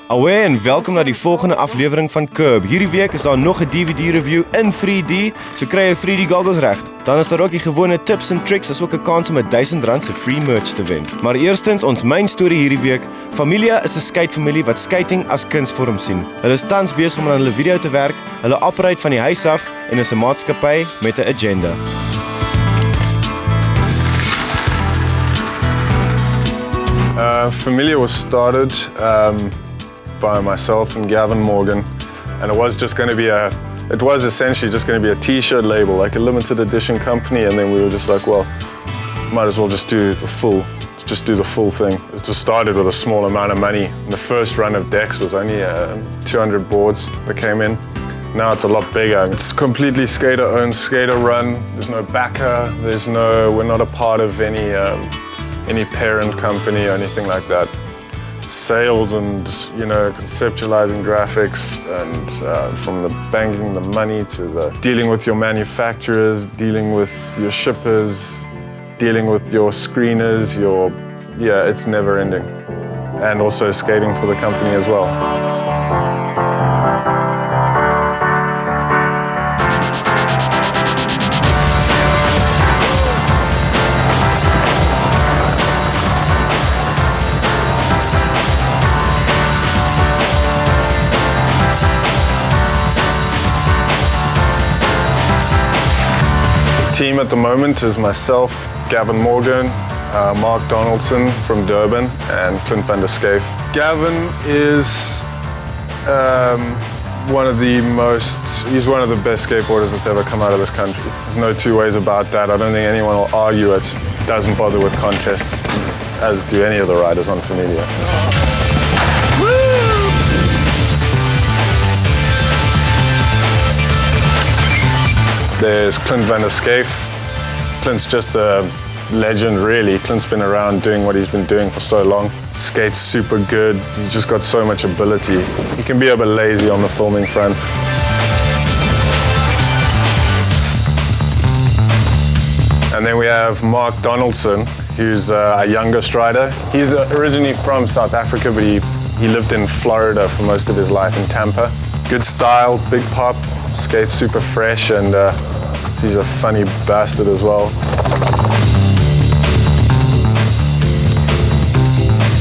Alweer en welkom na die volgende aflewering van Kurb. Hierdie week is daar nog 'n DVD review in 3D, so kry jy 3D goggles reg. Dan is daar ook die gewone tips en tricks, as ook 'n kans om R1000 se free merch te wen. Maar eerstens ons main storie hierdie week. Familia is 'n skatefamilie wat skating as kunsvorm sien. Hulle is tans besig om aan hulle video te werk. Hulle operate van die huis af en is 'n maatskappy met 'n agenda. Familia was started by myself and Gavin Morgan, and it was essentially just going to be a t-shirt label, like a limited edition company, and then we were just like, well, might as well just do the full thing. It just started with a small amount of money. The first run of decks was only 200 boards that came in. Now it's a lot bigger. It's completely skater-owned, skater-run. There's no backer. We're not a part of any parent company or anything like that. Sales and, conceptualizing graphics and from the banking the money to the dealing with your manufacturers, dealing with your shippers, dealing with your screeners, it's never ending. And also skating for the company as well. Team at the moment is myself, Gavin Morgan, Mark Donaldson from Durban, and Clint van der Schaaf. Gavin is he's one of the best skateboarders that's ever come out of this country. There's no two ways about that. I don't think anyone will argue it. Doesn't bother with contests, as do any of the riders on Familia. There's Clint van der Schaaf. Clint's just a legend, really. Clint's been around doing what he's been doing for so long. Skates super good. He's just got so much ability. He can be a bit lazy on the filming front. And then we have Mark Donaldson, who's a younger strider. He's originally from South Africa, but he lived in Florida for most of his life in Tampa. Good style, big pop, skates super fresh, and he's a funny bastard as well.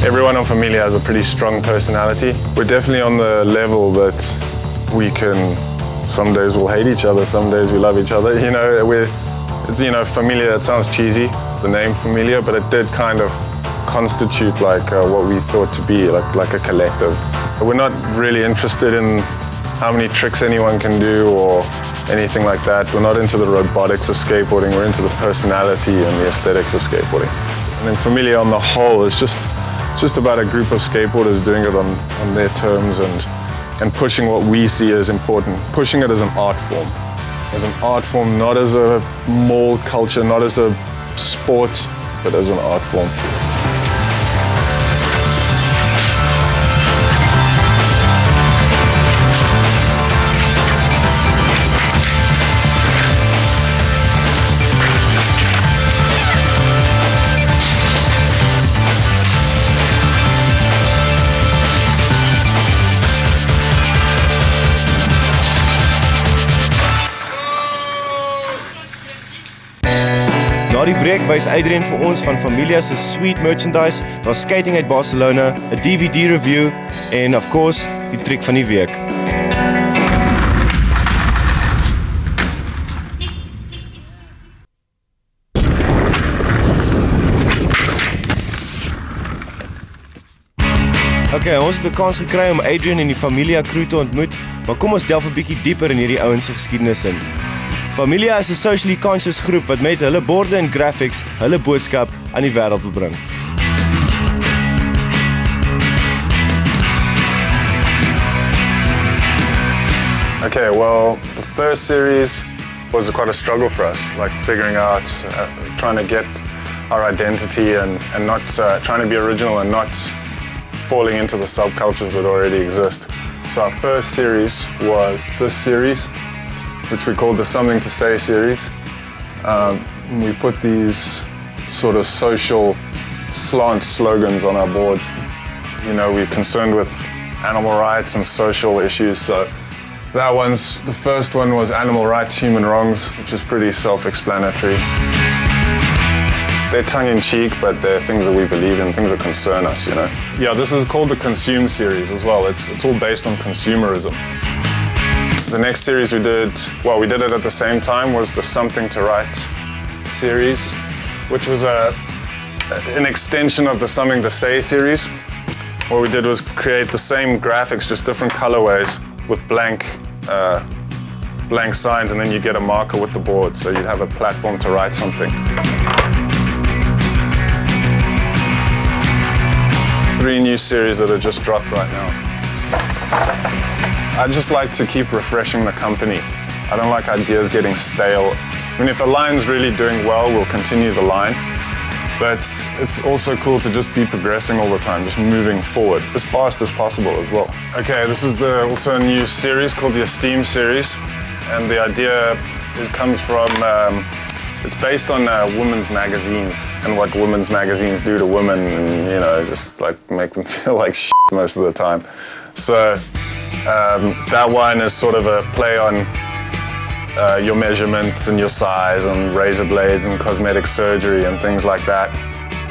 Everyone on Familia has a pretty strong personality. We're definitely on the level that some days we'll hate each other, some days we love each other. Familia, it sounds cheesy, the name Familia, but it did kind of constitute what we thought to be like a collective. We're not really interested in how many tricks anyone can do or anything like that. We're not into the robotics of skateboarding, we're into the personality and the aesthetics of skateboarding. And then Familia on the whole is just about a group of skateboarders doing it on their terms and pushing what we see as important, pushing it as an art form. As an art form, not as a mall culture, not as a sport, but as an art form. Na die breek wys Adrian vir ons van Familia se sweet merchandise, daar's skating uit Barcelona, 'n DVD review en of course, die trick van die week. Okay, ons het 'n kans gekry om Adrian en die Familia crew te ontmoet, maar kom ons delf 'n bietjie dieper in hierdie ouens se geskiedenis in. Familia is 'n socially conscious groep wat met hulle borde en graphics hulle boodskap aan die wêreld wil bring. Okay, well, the first series was quite a struggle for us, like figuring out, trying to get our identity and not trying to be original and not falling into the subcultures that already exist. So our first series was this series, which we called the Something to Say series. We put these sort of social slant slogans on our boards. We're concerned with animal rights and social issues. So the first one was animal rights, human wrongs, which is pretty self-explanatory. They're tongue-in-cheek, but they're things that we believe in, things that concern us, you know. Yeah, this is called the Consume series as well. It's all based on consumerism. The next series we did it at the same time, was the Something to Write series, which was an extension of the Something to Say series. What we did was create the same graphics, just different colorways with blank signs, and then you get a marker with the board, so you'd have a platform to write something. 3 new series that are just dropped right now. I just like to keep refreshing the company. I don't like ideas getting stale. I mean, if a line's really doing well, we'll continue the line. But it's also cool to just be progressing all the time, just moving forward as fast as possible as well. Okay, this is also a new series called the Esteem series. And the idea, it comes from, it's based on women's magazines and what women's magazines do to women, and, you know, just like make them feel like shit most of the time. So that one is sort of a play on your measurements and your size and razor blades and cosmetic surgery and things like that,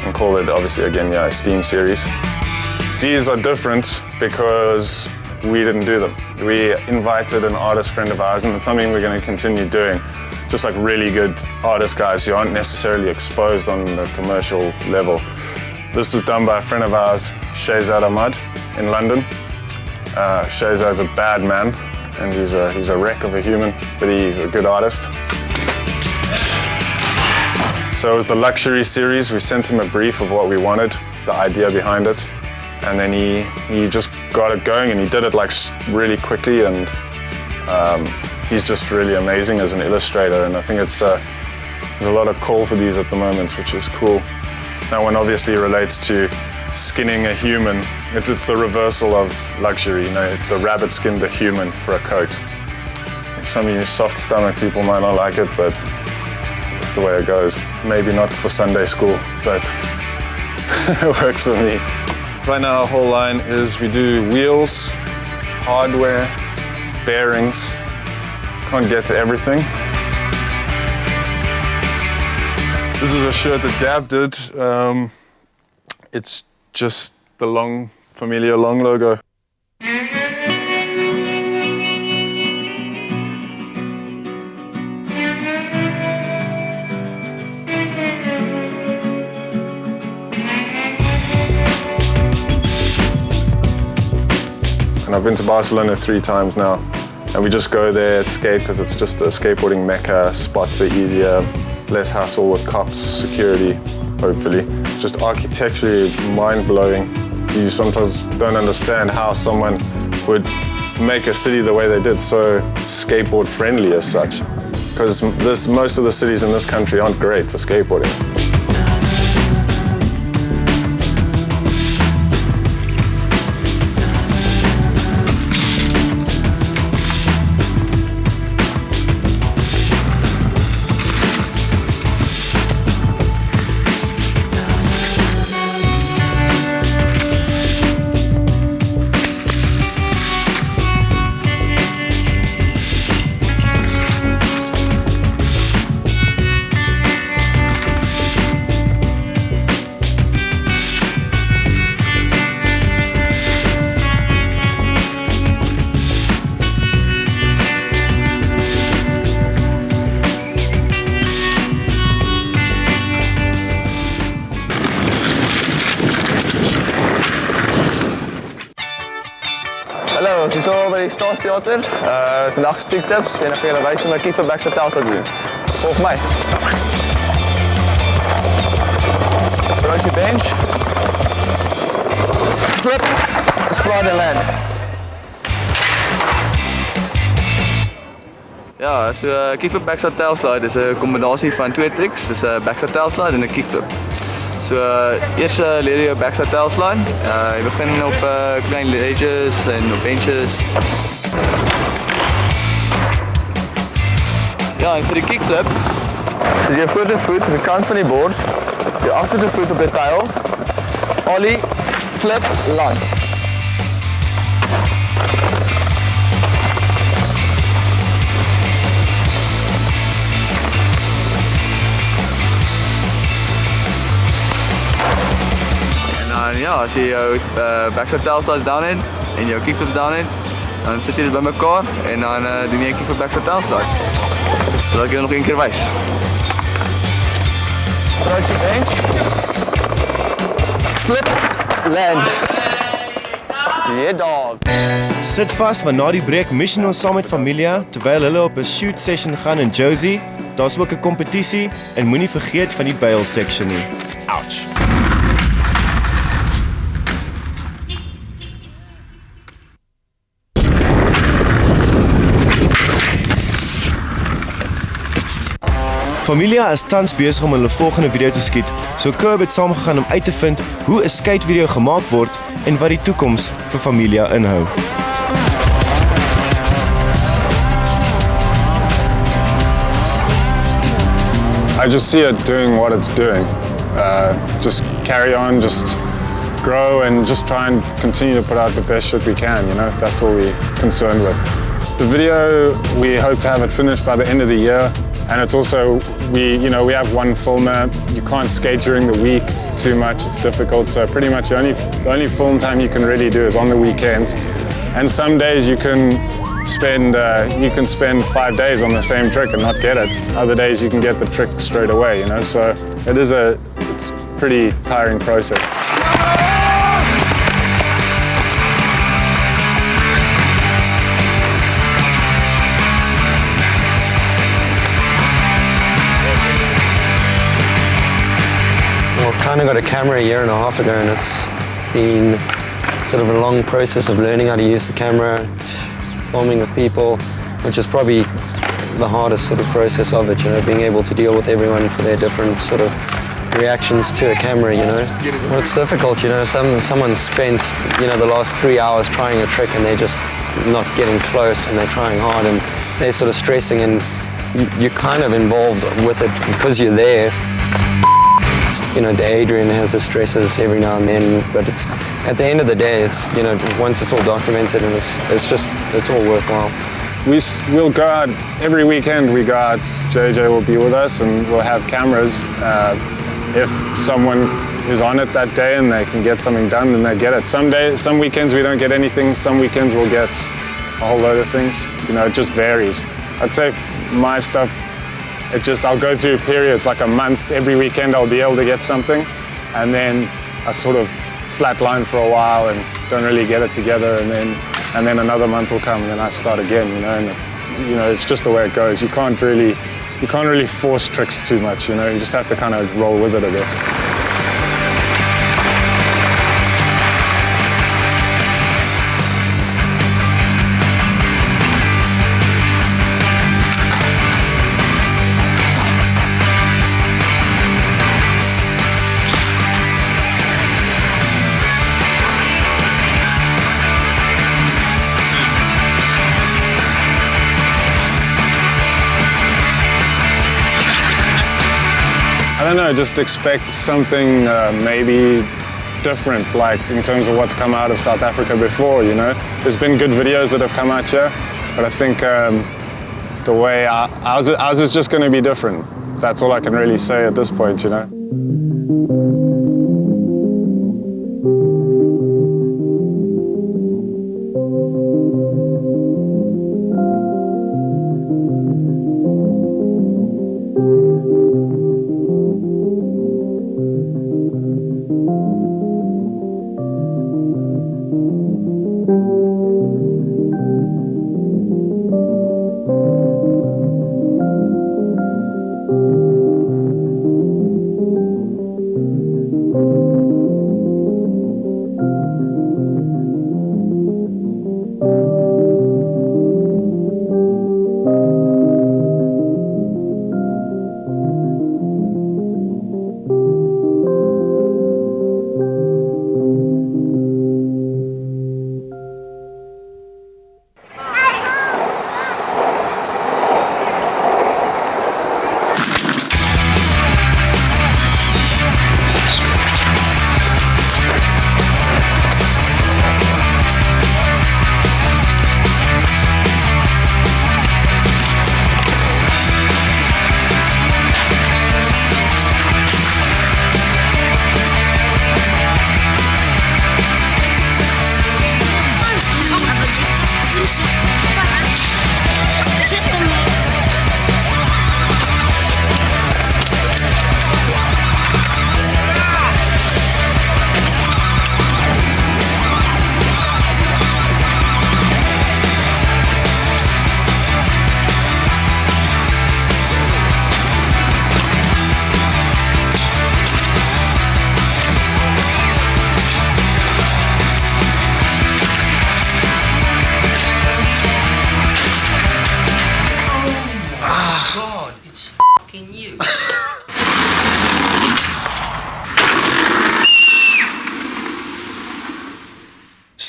and call it, obviously, again, yeah, Esteem series. These are different because we didn't do them. We invited an artist friend of ours, and it's something we're going to continue doing. Just like really good artist guys who aren't necessarily exposed on the commercial level. This is done by a friend of ours, Shahzad Ahmad, in London. Shahzad's a bad man, and he's a wreck of a human, but he's a good artist. So it was the luxury series. We sent him a brief of what we wanted, the idea behind it, and then he just got it going, and he did it like really quickly, and he's just really amazing as an illustrator, and I think there's a lot of call for these at the moment, which is cool. That one obviously relates to skinning a human. It's the reversal of luxury, you know, the rabbit skinned a human for a coat. Some of you soft stomach people might not like it, but it's the way it goes. Maybe not for Sunday school, but it works for me. Right now our whole line is we do wheels, hardware, bearings. Can't get to everything. This is a shirt that Gav did. It's just the Familia long logo. And I've been to Barcelona 3 times now. And we just go there, skate, because it's just a skateboarding mecca. Spots are easier, less hassle with cops, security, hopefully. It's just architecturally mind-blowing. You sometimes don't understand how someone would make a city the way they did, so skateboard-friendly as such. Because most of the cities in this country aren't great for skateboarding. Hallo, ons is zo bij de Stadstheater. Vandaag sticktips en dan ga je wijzen hoe mijn kiefer backside tails gaat doen. Volg mij. Approach your bench. Flip, squat and land. Ja, so kickflip backside tail slide is 'n kombinasie van 2 tricks. Dis 'n backside tail slide en 'n kickflip. So eers leer jy jou backside tail slide. Jy begin op klein ledges en op benches. Ja, en vir die kickflip, sit jy voor voet aan die kant van die bord, jou agterste voet op die tail, ollie, flip, land. Ja, as jy jou backside tail slides down het en jou kickflips down het, dan sit jy dit bymekaar en dan doen jy 'n kickflip backside tail slide. So dat ek jou nog een keer wys. Approach your bench. Flip, land. Yeah, dog. Sit vas want na die breek mission ons saam met Familia terwyl hulle op 'n shoot session gaan in Josie. Daar's ook 'n kompetisie en moenie vergeet van die bail section nie. Ouch. Familia is tans besig om hulle volgende video te skiet, so Kurb het saamgegaan om uit te vind hoe 'n skate video gemaak word en wat die toekoms vir Familia inhou. I just see it doing what it's doing. Just carry on, just grow and just try and continue to put out the best shit we can, you know, that's all we're concerned with. The video, we hope to have it finished by the end of the year. And it's also, we have one filmer. You can't skate during the week too much, it's difficult. So pretty much the only film time you can really do is on the weekends. And some days you can spend 5 days on the same trick and not get it. Other days you can get the trick straight away, you know. So it's a pretty tiring process. I kind of got a camera a year and a half ago, and it's been sort of a long process of learning how to use the camera, filming with people, which is probably the hardest sort of process of it, you know, being able to deal with everyone for their different sort of reactions to a camera, you know. Well, it's difficult, you know, someone spent, you know, the last 3 hours trying a trick and they're just not getting close and they're trying hard and they're sort of stressing, and you're kind of involved with it because you're there. You know, Adrian has his stresses every now and then, but it's at the end of the day, it's, you know, once it's all documented and it's all worthwhile. We'll go out every weekend. We go out. JJ will be with us, and we'll have cameras. If someone is on it that day and they can get something done, then they get it. Some weekends we don't get anything. Some weekends we'll get a whole load of things. You know, it just varies. I'd say my stuff. I'll go through periods, like a month, every weekend I'll be able to get something, and then I sort of flatline for a while and don't really get it together, and then another month will come and then I start again, you know, and you know, it's just the way it goes. You can't really force tricks too much, you know, you just have to kind of roll with it a bit. I don't know, just expect something maybe different, like in terms of what's come out of South Africa before, you know. There's been good videos that have come out here, but I think the way ours is just going to be different. That's all I can really say at this point, you know.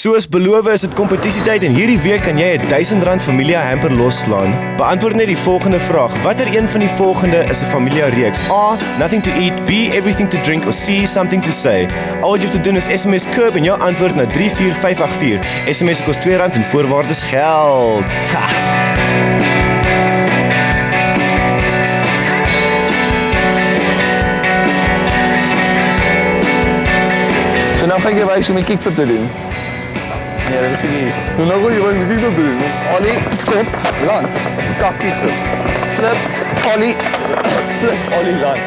Soos beloof is dit kompetisietyd en hierdie week kan jy 'n R1000 Familia hamper losslaan. Beantwoord net die volgende vraag. Watter een van die volgende is 'n Familia reeks? A. Nothing to eat, B. Everything to drink or C. Something to say. All what you have to do is SMS Kurb en jou antwoord na 34584. SMS kos R2 en voorwaardes geld. Ta. So nou gaan ek wys hoe om die kickflip te doen. Nee, dit is bietjie. Nou gaan jy wys hoe om die kickflip te doen. Ollie, skop, land. Kak kickflip. Flip, ollie. Flip, ollie, land.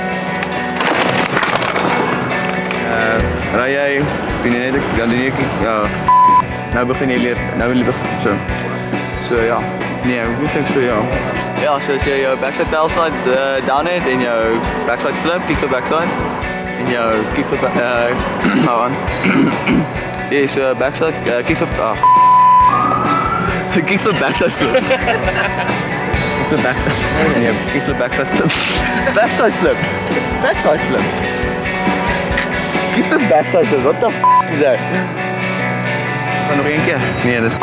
Ry jy, doen jy net dan doen jy ja. Nou begin jy leer. Nou wil jy so. So ja. Nee, ek moet sê so ja. Ja, so as jy jou backside tail slide down het en jou backside flip, kickflip backside. En jou kickflip nou aan. Ja, so backside kickflip kickflip backside flip. Kickflip backside. En jou kickflip backside flip. Backside flip. Backside flip. Kickflip backside flip. What the f is that? Gaan nog een keer? Nee, dis